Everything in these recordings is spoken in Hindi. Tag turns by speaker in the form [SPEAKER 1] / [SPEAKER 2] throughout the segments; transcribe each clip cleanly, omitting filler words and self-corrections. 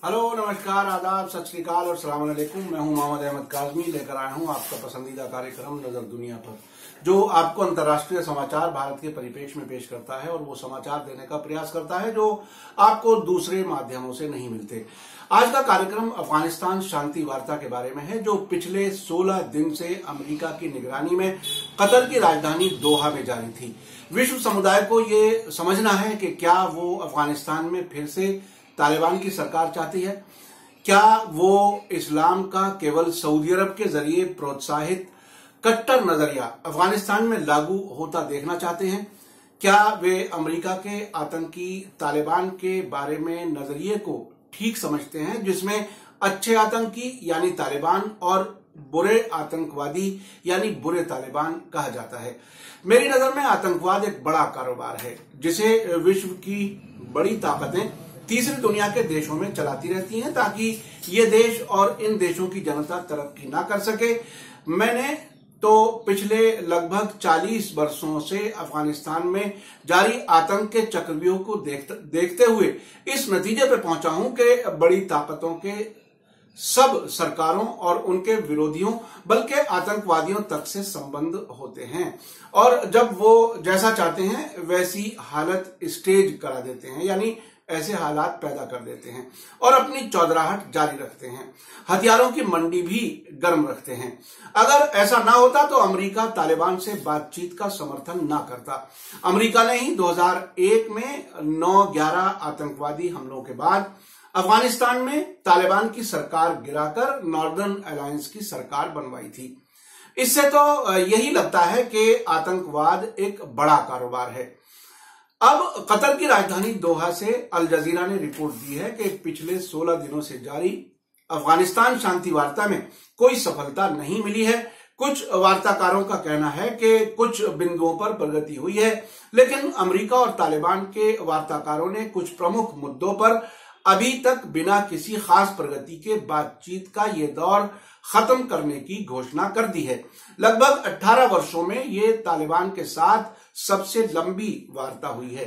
[SPEAKER 1] हेलो, नमस्कार, आदाब, सत श्री अकाल और सलाम अलैकुम। मैं हूं मोहम्मद अहमद काज़मी, लेकर आया हूं आपका पसंदीदा कार्यक्रम नजर दुनिया पर, जो आपको अंतर्राष्ट्रीय समाचार भारत के परिप्रेक्ष्य में पेश करता है और वो समाचार देने का प्रयास करता है जो आपको दूसरे माध्यमों से नहीं मिलते। आज का कार्यक्रम अफगानिस्तान शांति वार्ता के बारे में है, जो पिछले 16 दिन से अमेरिका की निगरानी में कतर की राजधानी दोहा में जारी थी। विश्व समुदाय को ये समझना है कि क्या वो अफगानिस्तान में फिर से तालिबान की सरकार चाहती है, क्या वो इस्लाम का केवल सऊदी अरब के जरिए प्रोत्साहित कट्टर नजरिया अफगानिस्तान में लागू होता देखना चाहते हैं, क्या वे अमेरिका के आतंकी तालिबान के बारे में नजरिए को ठीक समझते हैं, जिसमें अच्छे आतंकी यानी तालिबान और बुरे आतंकवादी यानी बुरे तालिबान कहा जाता है। मेरी नजर में आतंकवाद एक बड़ा कारोबार है जिसे विश्व की बड़ी ताकतें तीसरी दुनिया के देशों में चलाती रहती हैं ताकि ये देश और इन देशों की जनता तरक्की ना कर सके। मैंने तो पिछले लगभग 40 वर्षों से अफगानिस्तान में जारी आतंक के चक्रव्यूह को देखते हुए इस नतीजे पर पहुंचा हूं कि बड़ी ताकतों के सब सरकारों और उनके विरोधियों बल्कि आतंकवादियों तक से संबंध होते हैं और जब वो जैसा चाहते हैं वैसी हालत स्टेज करा देते हैं, यानी ऐसे हालात पैदा कर देते हैं और अपनी चौधराहट जारी रखते हैं। हथियारों की मंडी भी गर्म रखते हैं। अगर ऐसा ना होता तो अमेरिका तालिबान से बातचीत का समर्थन ना करता। अमेरिका ने ही 2001 में 9/11 आतंकवादी हमलों के बाद अफगानिस्तान में तालिबान की सरकार गिराकर नॉर्दर्न अलायंस की सरकार बनवाई थी। इससे तो यही लगता है कि आतंकवाद एक बड़ा कारोबार है। अब कतर की राजधानी दोहा से अल जजीरा ने रिपोर्ट दी है कि पिछले 16 दिनों से जारी अफगानिस्तान शांति वार्ता में कोई सफलता नहीं मिली है। कुछ वार्ताकारों का कहना है कि कुछ बिंदुओं पर प्रगति हुई है, लेकिन अमेरिका और तालिबान के वार्ताकारों ने कुछ प्रमुख मुद्दों पर अभी तक बिना किसी खास प्रगति के बातचीत का ये दौर खत्म करने की घोषणा कर दी है। लगभग 18 वर्षों में ये तालिबान के साथ सबसे लंबी वार्ता हुई है।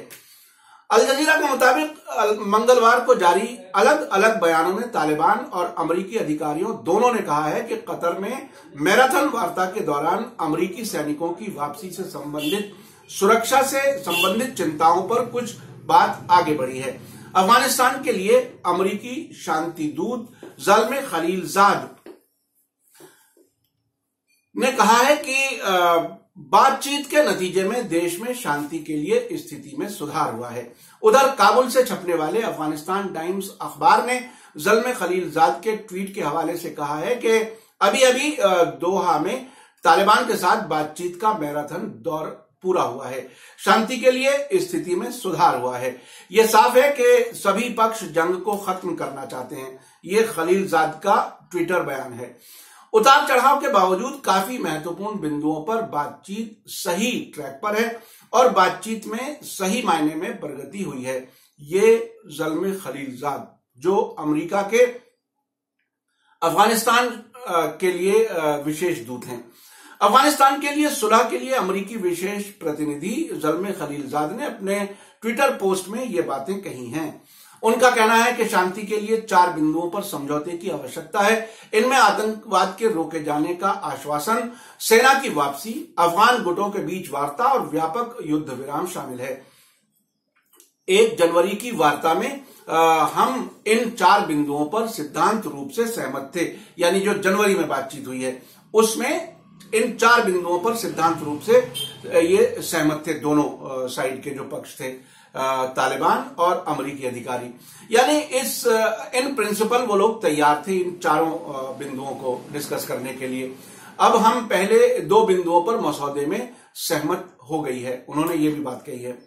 [SPEAKER 1] अल जजीरा के मुताबिक मंगलवार को जारी अलग अलग बयानों में तालिबान और अमेरिकी अधिकारियों दोनों ने कहा है कि कतर में मैराथन वार्ता के दौरान अमेरिकी सैनिकों की वापसी से संबंधित सुरक्षा से संबंधित चिंताओं पर कुछ बात आगे बढ़ी है। अफगानिस्तान के लिए अमेरिकी शांति दूत ज़ल्मे खलीलजाद ने कहा है कि बातचीत के नतीजे में देश में शांति के लिए स्थिति में सुधार हुआ है। उधर काबुल से छपने वाले अफगानिस्तान टाइम्स अखबार ने ज़ल्मे खलीलजाद के ट्वीट के हवाले से कहा है कि अभी अभी दोहा में तालिबान के साथ बातचीत का मैराथन दौर पूरा हुआ है, शांति के लिए स्थिति में सुधार हुआ है। यह साफ है कि सभी पक्ष जंग को खत्म करना चाहते हैं। ये खलीलजाद का ट्विटर बयान है। उतार चढ़ाव के बावजूद काफी महत्वपूर्ण बिंदुओं पर बातचीत सही ट्रैक पर है और बातचीत में सही मायने में प्रगति हुई है। ये ज़ल्मे खलीलजाद जो अमेरिका के अफगानिस्तान के लिए विशेष दूत हैं। अफगानिस्तान के लिए सुलह के लिए अमेरिकी विशेष प्रतिनिधि ज़ल्मे खलीलजाद ने अपने ट्विटर पोस्ट में ये बातें कही हैं। उनका कहना है कि शांति के लिए 4 बिंदुओं पर समझौते की आवश्यकता है। इनमें आतंकवाद के रोके जाने का आश्वासन, सेना की वापसी, अफगान गुटों के बीच वार्ता और व्यापक युद्ध विराम शामिल है। 1 जनवरी की वार्ता में हम इन 4 बिंदुओं पर सिद्धांत रूप से सहमत थे, यानी जो जनवरी में बातचीत हुई है उसमें इन 4 बिंदुओं पर सिद्धांत रूप से ये सहमत थे दोनों साइड के जो पक्ष थे, तालिबान और अमेरिकी अधिकारी। यानी इन प्रिंसिपल वो लोग तैयार थे इन चारों बिंदुओं को डिस्कस करने के लिए। अब हम पहले 2 बिंदुओं पर मसौदे में सहमत हो गई है, उन्होंने ये भी बात कही है।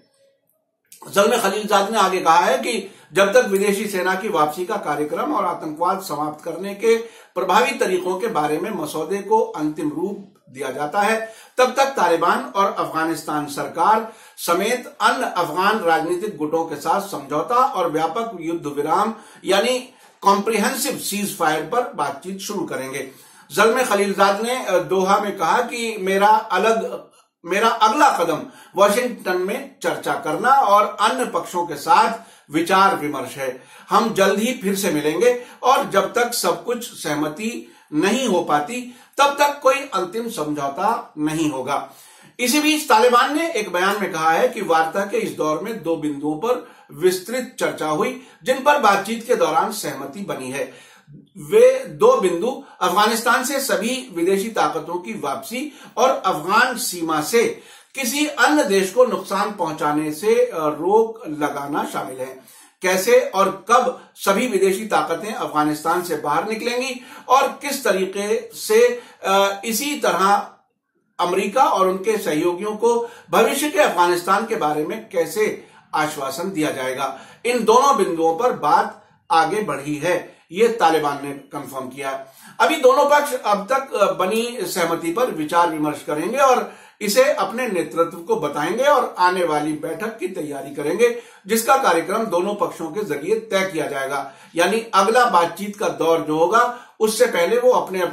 [SPEAKER 1] ज़ल्मे खलीलजाद ने आगे कहा है कि जब तक विदेशी सेना की वापसी का कार्यक्रम और आतंकवाद समाप्त करने के प्रभावी तरीकों के बारे में मसौदे को अंतिम रूप दिया जाता है, तब तक तालिबान और अफगानिस्तान सरकार समेत अन्य अफगान राजनीतिक गुटों के साथ समझौता और व्यापक युद्ध विराम यानी कॉम्प्रिहेंसिव सीज फायर पर बातचीत शुरू करेंगे। ज़ल्मे खलीलजाद ने दोहा में कहा कि मेरा अगला कदम वॉशिंगटन में चर्चा करना और अन्य पक्षों के साथ विचार विमर्श है। हम जल्द ही फिर से मिलेंगे और जब तक सब कुछ सहमति नहीं हो पाती तब तक कोई अंतिम समझौता नहीं होगा। इसी बीच तालिबान ने एक बयान में कहा है कि वार्ता के इस दौर में 2 बिंदुओं पर विस्तृत चर्चा हुई जिन पर बातचीत के दौरान सहमति बनी है। वे 2 बिंदु अफगानिस्तान से सभी विदेशी ताकतों की वापसी और अफगान सीमा से किसी अन्य देश को नुकसान पहुंचाने से रोक लगाना शामिल है। कैसे और कब सभी विदेशी ताकतें अफगानिस्तान से बाहर निकलेंगी और किस तरीके से इसी तरह अमेरिका और उनके सहयोगियों को भविष्य के अफगानिस्तान के बारे में कैसे आश्वासन दिया जाएगा, इन दोनों बिंदुओं पर बात आगे बढ़ी है, ये तालिबान ने कंफर्म किया। अभी दोनों पक्ष अब तक बनी सहमति पर विचार विमर्श करेंगे और इसे अपने नेतृत्व को बताएंगे और आने वाली बैठक की तैयारी करेंगे जिसका कार्यक्रम दोनों पक्षों के जरिए तय किया जाएगा। यानी अगला बातचीत का दौर जो होगा उससे पहले वो अपने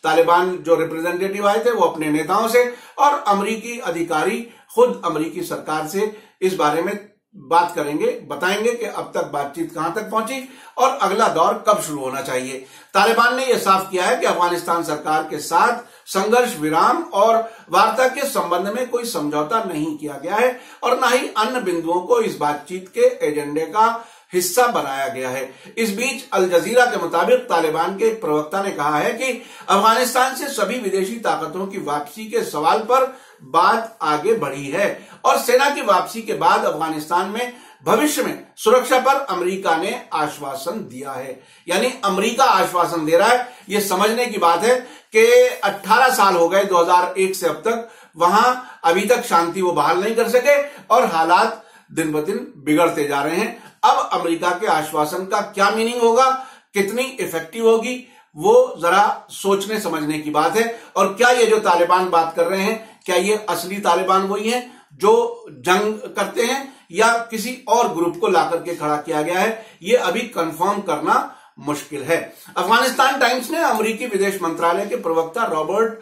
[SPEAKER 1] तालिबान जो रिप्रेजेंटेटिव आए थे वो अपने नेताओं से और अमेरिकी अधिकारी खुद अमेरिकी सरकार से इस बारे में बात करेंगे, बताएंगे कि अब तक बातचीत कहां तक पहुंची और अगला दौर कब शुरू होना चाहिए। तालिबान ने यह साफ किया है कि अफगानिस्तान सरकार के साथ संघर्ष विराम और वार्ता के संबंध में कोई समझौता नहीं किया गया है और न ही अन्य बिंदुओं को इस बातचीत के एजेंडे का हिस्सा बनाया गया है। इस बीच अल जजीरा के मुताबिक तालिबान के एक प्रवक्ता ने कहा है कि अफगानिस्तान से सभी विदेशी ताकतों की वापसी के सवाल पर बात आगे बढ़ी है और सेना की वापसी के बाद अफगानिस्तान में भविष्य में सुरक्षा पर अमेरिका ने आश्वासन दिया है। यानी अमेरिका आश्वासन दे रहा है। यह समझने की बात है कि 18 साल हो गए 2001 से अब तक, वहां अभी तक शांति वो बहाल नहीं कर सके और हालात दिन ब दिन बिगड़ते जा रहे हैं। अब अमेरिका के आश्वासन का क्या मीनिंग होगा, कितनी इफेक्टिव होगी, वो जरा सोचने समझने की बात है। और क्या ये जो तालिबान बात कर रहे हैं, क्या ये असली तालिबान वही हैं जो जंग करते हैं या किसी और ग्रुप को लाकर के खड़ा किया गया है, ये अभी कंफर्म करना मुश्किल है। अफगानिस्तान टाइम्स ने अमेरिकी विदेश मंत्रालय के प्रवक्ता रॉबर्ट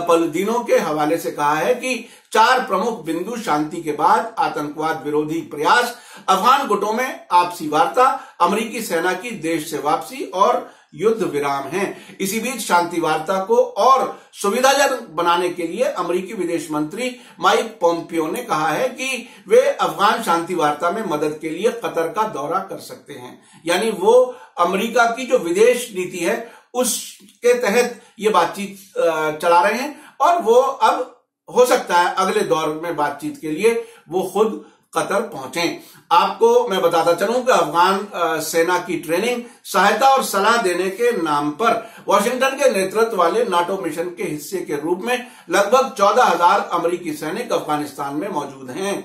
[SPEAKER 1] पलदिनो के हवाले से कहा है कि 4 प्रमुख बिंदु शांति के बाद आतंकवाद विरोधी प्रयास, अफगान गुटों में आपसी वार्ता, अमेरिकी सेना की देश से वापसी और युद्ध विराम हैं। इसी बीच शांति वार्ता को और सुविधाजनक बनाने के लिए अमेरिकी विदेश मंत्री माइक पोम्पियो ने कहा है कि वे अफगान शांति वार्ता में मदद के लिए कतर का दौरा कर सकते हैं। यानी वो अमेरिका की जो विदेश नीति है उसके तहत ये बातचीत चला रहे हैं और वो अब हो सकता है अगले दौर में बातचीत के लिए वो खुद कतर पहुंचे। आपको मैं बताता चलूं कि अफगान सेना की ट्रेनिंग, सहायता और सलाह देने के नाम पर वॉशिंगटन के नेतृत्व वाले नाटो मिशन के हिस्से के रूप में लगभग 14,000 अमेरिकी सैनिक अफगानिस्तान में मौजूद हैं।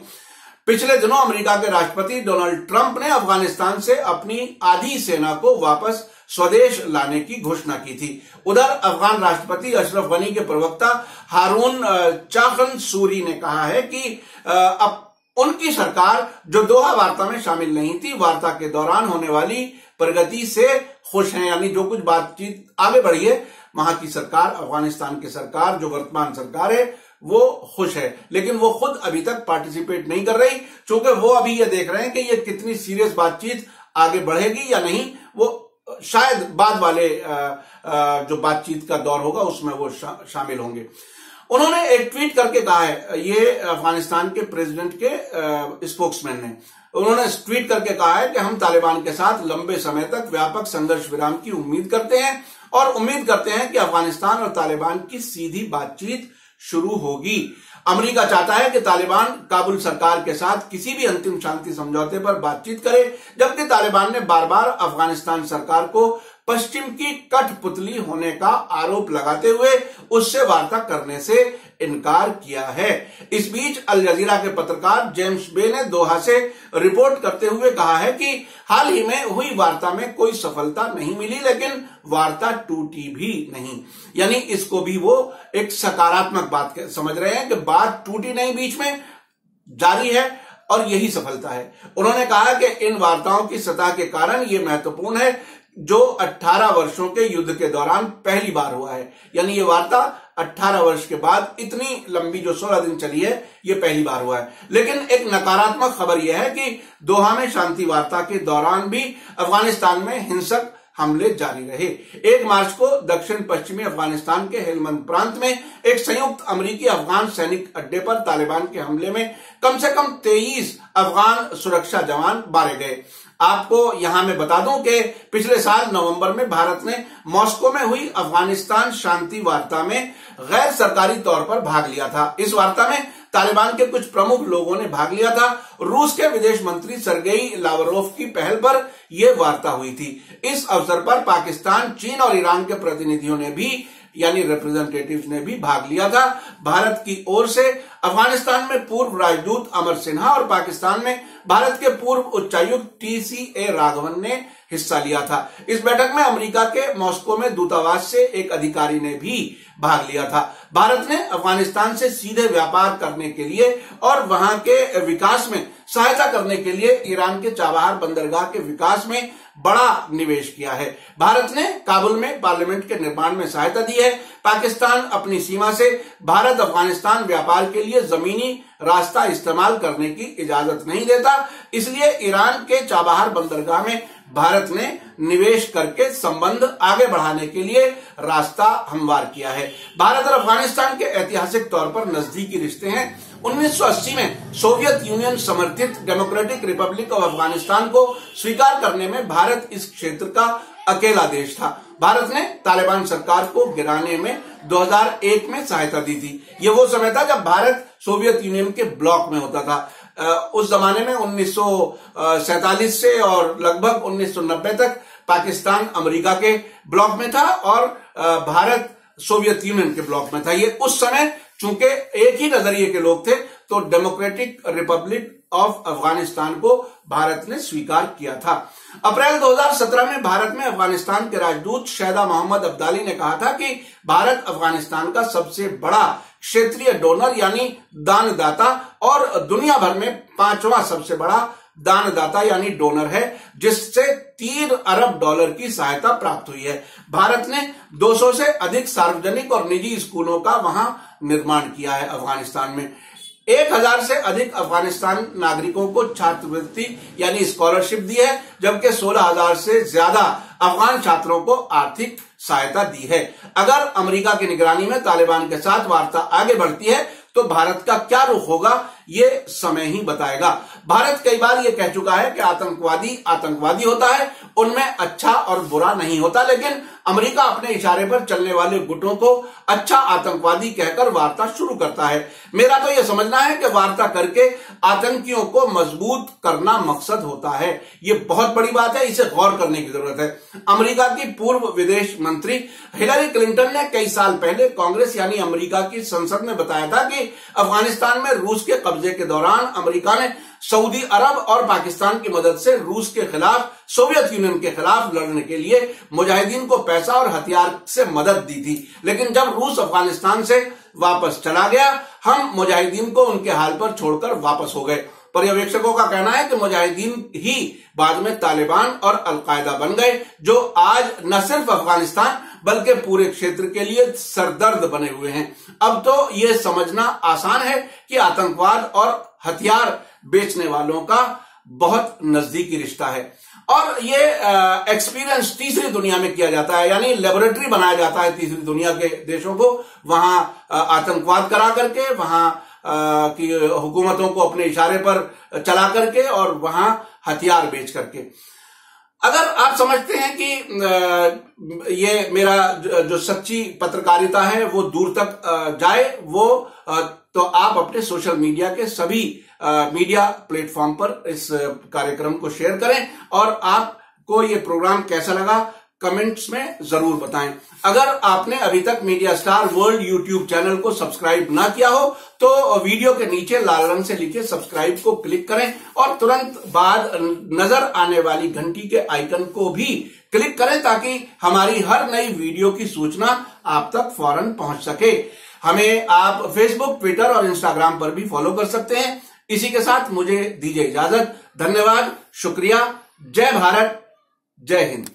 [SPEAKER 1] पिछले दिनों अमेरिका के राष्ट्रपति डोनाल्ड ट्रंप ने अफगानिस्तान से अपनी आधी सेना को वापस स्वदेश लाने की घोषणा की थी। उधर अफगान राष्ट्रपति अशरफ गनी के प्रवक्ता हारून चाखन सूरी ने कहा है कि अब उनकी सरकार जो दोहा वार्ता में शामिल नहीं थी, वार्ता के दौरान होने वाली प्रगति से खुश हैं। यानी जो कुछ बातचीत आगे बढ़ी है, वहां की सरकार, अफगानिस्तान की सरकार जो वर्तमान सरकार है वो खुश है, लेकिन वो खुद अभी तक पार्टिसिपेट नहीं कर रही, क्योंकि वो अभी ये देख रहे हैं कि ये कितनी सीरियस बातचीत आगे बढ़ेगी या नहीं। वो शायद बाद वाले जो बातचीत का दौर होगा उसमें वो शामिल होंगे। उन्होंने एक ट्वीट करके कहा है, ये अफगानिस्तान के प्रेसिडेंट के स्पोक्समैन ने, उन्होंने ट्वीट करके कहा है कि हम तालिबान के साथ लंबे समय तक व्यापक संघर्ष विराम की उम्मीद करते हैं और उम्मीद करते हैं कि अफगानिस्तान और तालिबान की सीधी बातचीत शुरू होगी। अमेरिका चाहता है कि तालिबान काबुल सरकार के साथ किसी भी अंतिम शांति समझौते पर बातचीत करे, जबकि तालिबान ने बार बार अफगानिस्तान सरकार को पश्चिम की कठपुतली होने का आरोप लगाते हुए उससे वार्ता करने से इनकार किया है। इस बीच अल जजीरा के पत्रकार जेम्स बे ने दोहा से रिपोर्ट करते हुए कहा है कि हाल ही में हुई वार्ता में कोई सफलता नहीं मिली, लेकिन वार्ता टूटी भी नहीं। यानी इसको भी वो एक सकारात्मक बात समझ रहे हैं कि बात टूटी नहीं, बीच में जारी है और यही सफलता है। उन्होंने कहा कि इन वार्ताओं की सतह के कारण यह महत्वपूर्ण है जो 18 वर्षों के युद्ध के दौरान पहली बार हुआ है। यानी ये वार्ता 18 वर्ष के बाद इतनी लंबी जो 16 दिन चली है, ये पहली बार हुआ है। लेकिन एक नकारात्मक खबर यह है कि दोहा में शांति वार्ता के दौरान भी अफगानिस्तान में हिंसक हमले जारी रहे। 1 मार्च को दक्षिण पश्चिमी अफगानिस्तान के हेलमंद प्रांत में एक संयुक्त अमेरिकी अफगान सैनिक अड्डे पर तालिबान के हमले में कम से कम 23 अफगान सुरक्षा जवान मारे गए। आपको यहां मैं बता दूं कि पिछले साल नवंबर में भारत ने मॉस्को में हुई अफगानिस्तान शांति वार्ता में गैर सरकारी तौर पर भाग लिया था। इस वार्ता में तालिबान के कुछ प्रमुख लोगों ने भाग लिया था। रूस के विदेश मंत्री सर्गेई लावरोव की पहल पर यह वार्ता हुई थी। इस अवसर पर पाकिस्तान, चीन और ईरान के प्रतिनिधियों ने भी यानी रिप्रेजेंटेटिव्स ने भी भाग लिया था। भारत की ओर से अफगानिस्तान में पूर्व राजदूत अमर सिन्हा और पाकिस्तान में भारत के पूर्व उच्चायुक्त TCA राघवन ने हिस्सा लिया था। इस बैठक में अमेरिका के मॉस्को में दूतावास से एक अधिकारी ने भी भाग लिया था। भारत ने अफगानिस्तान से सीधे व्यापार करने के लिए और वहां के विकास में सहायता करने के लिए ईरान के चाबहार बंदरगाह के विकास में बड़ा निवेश किया है। भारत ने काबुल में पार्लियामेंट के निर्माण में सहायता दी है। पाकिस्तान अपनी सीमा से भारत अफगानिस्तान व्यापार के लिए जमीनी रास्ता इस्तेमाल करने की इजाजत नहीं देता, इसलिए ईरान के चाबहार बंदरगाह में भारत ने निवेश करके संबंध आगे बढ़ाने के लिए रास्ता हमवार किया है। भारत और अफगानिस्तान के ऐतिहासिक तौर पर नजदीकी रिश्ते हैं। 1980 में सोवियत यूनियन समर्थित डेमोक्रेटिक रिपब्लिक ऑफ अफगानिस्तान को स्वीकार करने में भारत इस क्षेत्र का अकेला देश था। भारत ने तालिबान सरकार को गिराने में 2001 में सहायता दी थी। ये वो समय था जब भारत सोवियत यूनियन के ब्लॉक में होता था। उस जमाने में 1947 से और लगभग 1990 तक पाकिस्तान अमेरिका के ब्लॉक में था और भारत सोवियत यूनियन के ब्लॉक में था। ये उस समय चूंकि एक ही नजरिए के लोग थे तो डेमोक्रेटिक रिपब्लिक ऑफ अफगानिस्तान को भारत ने स्वीकार किया था। अप्रैल 2017 में भारत में अफगानिस्तान के राजदूत शहदा मोहम्मद अब्दाली ने कहा था कि भारत अफगानिस्तान का सबसे बड़ा क्षेत्रीय डोनर यानी दानदाता और दुनिया भर में 5वां सबसे बड़ा दानदाता यानी डोनर है, जिससे $3 अरब की सहायता प्राप्त हुई है। भारत ने 200 से अधिक सार्वजनिक और निजी स्कूलों का वहां निर्माण किया है। अफगानिस्तान में 1000 से अधिक अफगानिस्तान नागरिकों को छात्रवृत्ति यानी स्कॉलरशिप दी है, जबकि 16,000 से ज्यादा अफगान छात्रों को आर्थिक सहायता दी है। अगर अमेरिका की निगरानी में तालिबान के साथ वार्ता आगे बढ़ती है तो भारत का क्या रुख होगा, ये समय ही बताएगा। भारत कई बार ये कह चुका है कि आतंकवादी होता है, उनमें अच्छा और बुरा नहीं होता, लेकिन अमेरिका अपने इशारे पर चलने वाले गुटों को अच्छा आतंकवादी कहकर वार्ता शुरू करता है। मेरा तो यह समझना है कि वार्ता करके आतंकियों को मजबूत करना मकसद होता है। ये बहुत बड़ी बात है, इसे गौर करने की जरूरत है। अमेरिका की पूर्व विदेश मंत्री हिलरी क्लिंटन ने कई साल पहले कांग्रेस यानी अमेरिका की संसद में बताया था कि अफगानिस्तान में रूस के कब्जे के दौरान अमेरिका ने सऊदी अरब और पाकिस्तान की मदद से रूस के खिलाफ सोवियत यूनियन के खिलाफ लड़ने के लिए मुजाहिदीन को पैसा और हथियार से मदद दी थी। लेकिन जब रूस अफगानिस्तान से वापस चला गया, हम मुजाहिदीन को उनके हाल पर छोड़कर वापस हो गए। पर्यवेक्षकों का कहना है कि मुजाहिदीन ही बाद में तालिबान और अलकायदा बन गए, जो आज न सिर्फ अफगानिस्तान बल्कि पूरे क्षेत्र के लिए सरदर्द बने हुए हैं। अब तो ये समझना आसान है कि आतंकवाद और हथियार बेचने वालों का बहुत नजदीकी रिश्ता है और ये एक्सपीरियंस तीसरी दुनिया में किया जाता है, यानी लेबोरेटरी बनाया जाता है तीसरी दुनिया के देशों को, वहां आतंकवाद करा करके, वहां की हुकूमतों को अपने इशारे पर चला करके और वहां हथियार बेच करके। अगर आप समझते हैं कि ये मेरा जो सच्ची पत्रकारिता है वो दूर तक जाए, तो आप अपने सोशल मीडिया के सभी मीडिया प्लेटफॉर्म पर इस कार्यक्रम को शेयर करें और आपको ये प्रोग्राम कैसा लगा कमेंट्स में जरूर बताएं। अगर आपने अभी तक media star world YouTube channel को सब्सक्राइब ना किया हो तो वीडियो के नीचे लाल रंग से लिखे सब्सक्राइब को क्लिक करें और तुरंत बाद नजर आने वाली घंटी के आइकन को भी क्लिक करें ताकि हमारी हर नई वीडियो की सूचना आप तक फौरन पहुंच सके। हमें आप फेसबुक, ट्विटर और इंस्टाग्राम पर भी फॉलो कर सकते हैं। इसी के साथ मुझे दीजिए इजाजत। धन्यवाद, शुक्रिया, जय भारत, जय हिंद।